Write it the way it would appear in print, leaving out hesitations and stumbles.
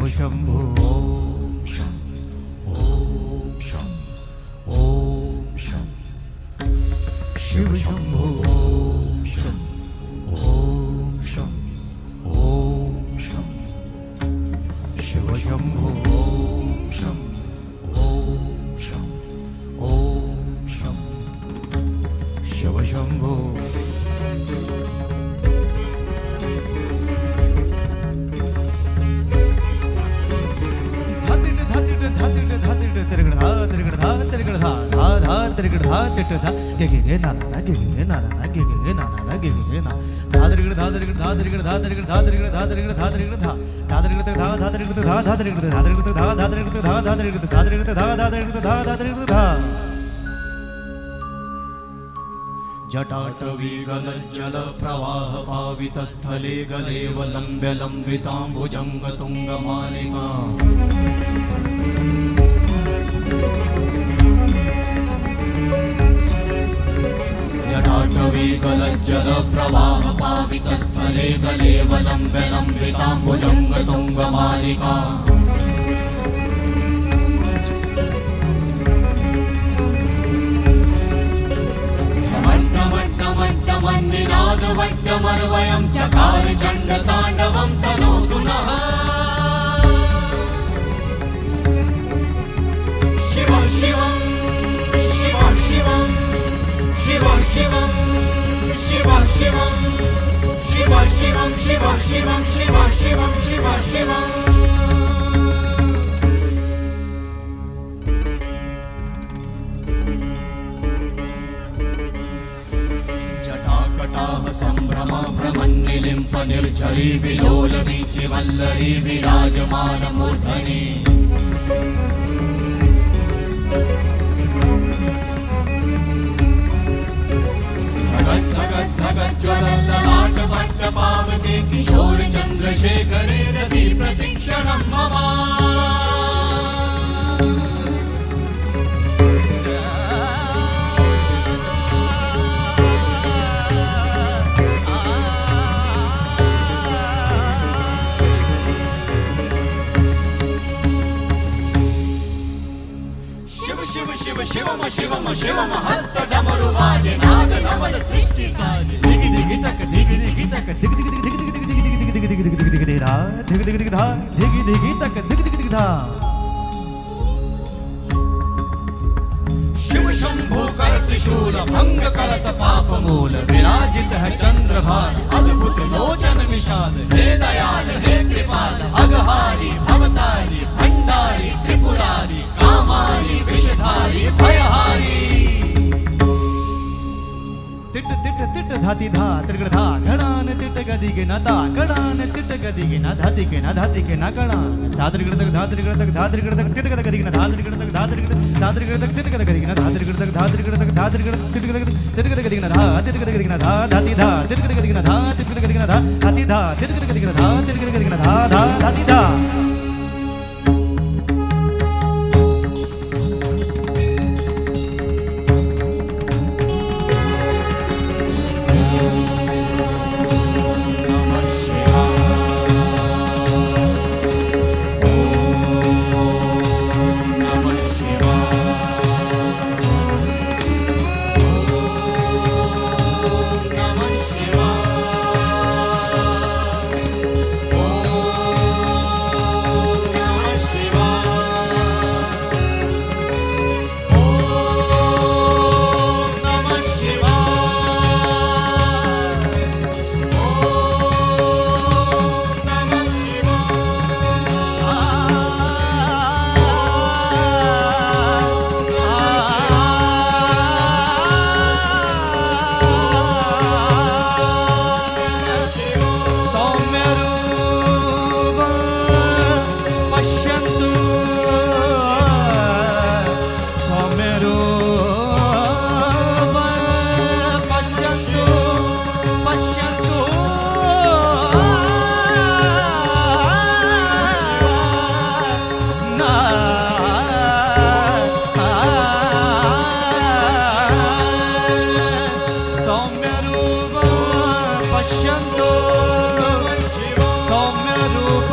शंभो ओम शं ओम शं ओम शं शिव शंभो ओम शं ओम शं ओम शं शिव शंभो ओम शं ओम शं ओम शं शिव शंभो जटाटवी गलज्जल प्रवाह पावितस्थले गलेव लम्ब्य लम्बिताम्बुजंग तुंगमालिका जटाटवी गलज्जल प्रवाह पावितस्थले गलेव लम्ब्य लम्बिताम्बुजंग तुंगमालिका मन्निनाद वड्डमर्वयं चकार चण्डताण्डवं तनोतु नः शिव शिवं शिव शिवं शिव शिवं शिव शिवं शिव शिवं शिव शिवं शिव शिवं शिव शिवं संभ्रमा भ्रमन्निलिम्प निर्झरी विलोल वीचि वल्लरी विराजमान मूर्धनि धगत् धगत् धगत् ज्वलल्ललाट वट्ट पावते किशोर चन्द्रशेखरे रति प्रतिक्षणं मम शिव शिवम शिवम शिवम हस्त डमरु वाजे नाद नवल सृष्टि साजे दिगि दिगि तक दिगि दिगि तक दिगि दिगि दिगि दिगि दिगि दिगि दिगि दिगि दिगि धा दिगि दिगि दिगि धा दिगि दिगि तक दिगि दिगि दिगि धा शिव शंभो कर त्रिशूल भंग करत पाप मूल विराजित है चंद्रभान अद्भुत लोचन विशाल हे दयाल हे कृपाल अघहारी भवतारी भंडारी त्रिपुरारी कामारी विषधारी भयहारी तिट तिट तिट धाति धा त्रिगड़ धा घड़ान तिट गदि के ना ता घड़ान तिट गदि के ना धाति के ना धाति के ना घड़ान धात्रिगड़ तक धात्रिगड़ तक धात्रिगड़ तक तिट गदि के ना धात्रिगड़ तक धात्रिगड़ धात्रिगड़ तक तिट गदि के ना धात्रिगड़ तक धात्रिगड़ तक धात्रिगड़ तिट गदि के ना धा तिट गदि के ना धा धाति धा तिट गदि के ना धा तिट गदि के ना धा धाति धा तिट गदि के ना धा तिट गदि के ना धा धा धाति धा पश्यन्तु सौम्य रूप